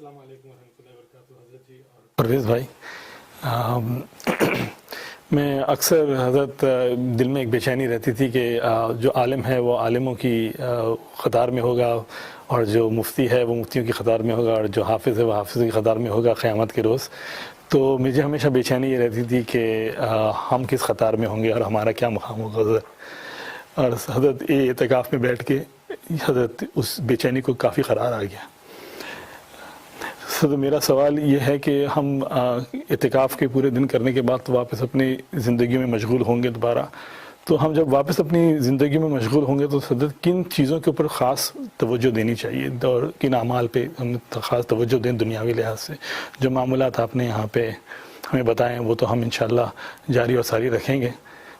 अस्सलाम वालेकुम रहमतुल्लाहि व बरकातुहू हज़रत जी और परवेज़ भाई। मैं अक्सर हज़रत दिल में एक बेचैनी रहती थी कि जो आलिम है वो आलिमों की क़तार में होगा, और जो मुफ्ती है वो मुफ्तियों की क़तार में होगा, और जो हाफ़िज़ है वो हाफ़िज़ की क़तार में होगा क़यामत के रोज़। तो मुझे हमेशा बेचैनी ये रहती थी कि हम किस क़तार में होंगे और हमारा क्या मुक़ाम होगा हज़रत। और हज़रत ये इतिकाफ़ में बैठ के हज़रत उस बेचैनी को काफ़ी क़रार आ गया। तो मेरा सवाल ये है कि हम इतिकाफ़ के पूरे दिन करने के बाद तो वापस अपनी ज़िंदगी में मशगूल होंगे दोबारा। तो हम जब वापस अपनी ज़िंदगी में मशगूल होंगे तो सदर किन चीज़ों के ऊपर ख़ास तवज्जो देनी चाहिए और किन अमाल पे हम ख़ास तवज्जो दें दुनियावी लिहाज से? जो मामूलात आपने यहाँ पे हमें बताए हैं वो तो हम इंशाअल्लाह जारी और सारी रखेंगे,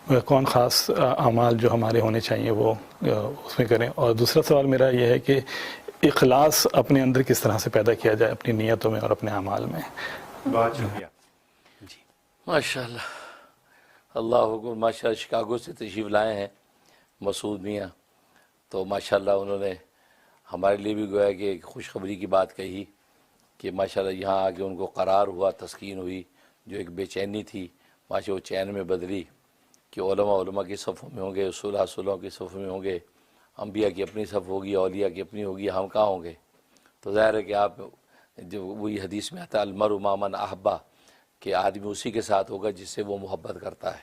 मगर कौन ख़ास अमाल जो हमारे होने चाहिए वो उसमें करें। और दूसरा सवाल मेरा ये है कि इखलास अपने अंदर किस तरह से पैदा किया जाए अपनी नीयतों में और अपने अमाल में? बहुत शुक्रिया जी। माशाल्लाह, अल्लाह हुकुम। माशाल्लाह शिकागो से तशरीफ़ लाए हैं मसूद मियाँ, तो माशाल्लाह उन्होंने हमारे लिए भी गोया कि एक खुशखबरी की बात कही कि माशाल्लाह यहाँ आके उनको करार हुआ, तस्कीन हुई। जो एक बेचैनी थी माशा वो चैन में बदली कि उलमा की सफ़ों में होंगे, उसूलों की सफ़ में होंगे, अम्बिया की अपनी सफ़ होगी, औलिया की अपनी होगी, हम कहाँ होंगे? तो ज़ाहिर है कि आप जो वही हदीस में आता है अलमरउ मा मन अहब्बा, कि आदमी उसी के साथ होगा जिससे वो मोहब्बत करता है।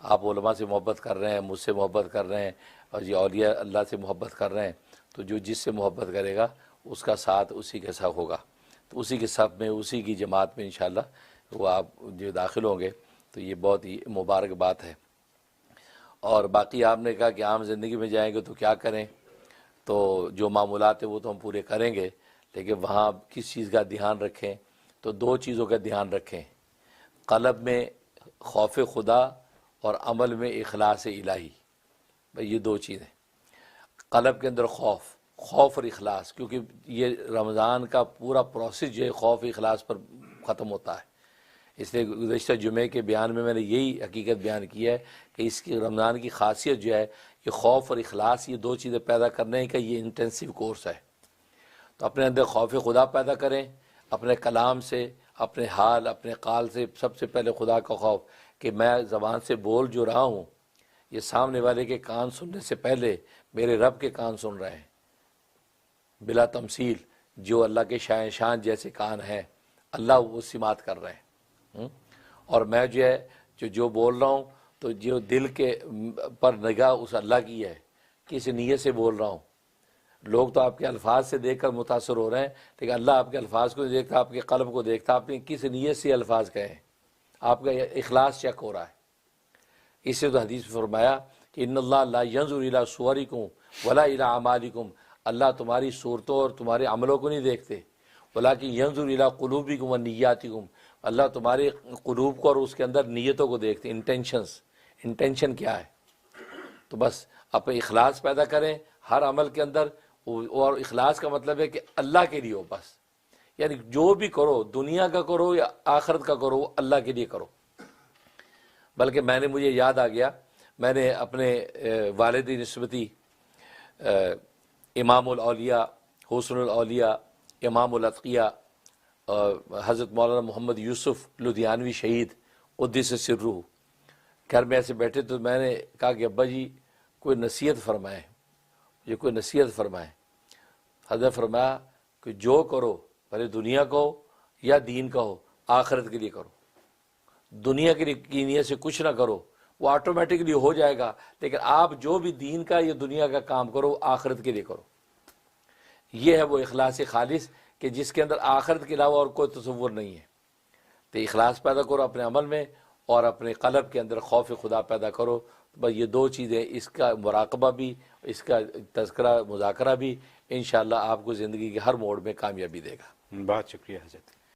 आप उलमा से मोहब्बत कर रहे हैं, मुझसे मोहब्बत कर रहे हैं, और ये औलिया अल्लाह से मोहब्बत कर रहे हैं, तो जो जिससे मोहब्बत करेगा उसका साथ उसी के साथ होगा। तो उसी के साथ में, उसी की जमात में इंशाअल्लाह वो आप जो दाखिल होंगे, तो ये बहुत ही मुबारक बात है। और बाकी आपने कहा कि आम ज़िंदगी में जाएंगे तो क्या करें, तो जो मामूलात है वो तो हम पूरे करेंगे, लेकिन वहाँ किस चीज़ का ध्यान रखें? तो दो चीज़ों का ध्यान रखें, क़ल्ब में खौफ खुदा और अमल में इखलास इलाही। भाई ये दो चीज़ें, क़ल्ब के अंदर खौफ और इखलास, क्योंकि ये रमज़ान का पूरा प्रोसेस जो है खौफ इखलास पर ख़त्म होता है। इसलिए गुज़श्ता जुमे के बयान में मैंने यही हकीकत बयान की है कि इसकी रमज़ान की खासियत जो है ये खौफ और इखलास, ये दो चीज़ें पैदा करने का ये इंटेंसिव कोर्स है। तो अपने अंदर खौफ खुदा पैदा करें, अपने कलाम से, अपने हाल, अपने काल से। सबसे पहले खुदा का खौफ कि मैं ज़बान से बोल जो रहा हूँ, ये सामने वाले के कान सुनने से पहले मेरे रब के कान सुन रहे हैं, बिला तमसील, जो अल्लाह के शान जैसे कान हैं, अल्लाह वो सिमात कर रहे हैं। और मैं जो है जो बोल रहा हूँ, तो जो दिल के पर निगाह उस अल्लाह की है, किस नीयत से बोल रहा हूँ। लोग तो आपके अल्फाज से देखकर मुतासर हो रहे हैं, लेकिन अल्लाह आपके अल्फाज को नहीं देखता, आपके क़ल्ब को देखता, आपने किस नीयत से अल्फाज कहे हैं, आपका इखलास चेक हो रहा है। इससे तो हदीस में फरमाया कि इन्नल्लाह ला यंजुरु इला सुवरिकुम वला इला अमालिकुम, अल्लाह तुम्हारी सूरतों और तुम्हारे अमलों को नहीं देखते, वलाकिन यंजुरु इला कुलूबिकुम व निय्यातिकुम, अल्लाह तुम्हारे कुलूब को और उसके अंदर नीयतों को देखते। इंटेंशन क्या है? तो बस अपने इखलास पैदा करें हर अमल के अंदर, और इखलास का मतलब है कि अल्लाह के लिए हो बस। यानी जो भी करो, दुनिया का करो या आखिरत का करो, वो अल्लाह के लिए करो। बल्कि मुझे याद आ गया, मैंने अपने वालिदी निस्बती इमामुल औलिया, हुस्नुल औलिया, इमामुल अतकिया, हज़रत मौलाना मोहम्मद यूसुफ लुधियानवी शहीद क़ुद्दस सिर्रुहु घर में ऐसे बैठे, तो मैंने कहा कि अब्बा जी कोई नसीहत फरमाएँ, ये कोई नसीहत फरमाएँ। हज़रत फरमाया कि जो करो, भले दुनिया का हो या दीन का हो, आखिरत के लिए करो। दुनिया की नीयत से कुछ ना करो, वो ऑटोमेटिकली हो जाएगा, लेकिन आप जो भी दीन का या दुनिया का काम करो, आखिरत के लिए करो। ये है वो इखलास खालिस कि जिसके अंदर आखिरत के अलावा और कोई तसव्वुर नहीं है। तो इखलास पैदा करो अपने अमल में, और अपने क़ल्ब के अंदर खौफ खुदा पैदा करो। तो बस ये दो चीज़ें, इसका मुराक़बा भी, इसका तज़किरा मुज़ाकरा भी इंशाअल्लाह आपको ज़िंदगी के हर मोड़ में कामयाबी देगा। बहुत शुक्रिया हज़रत।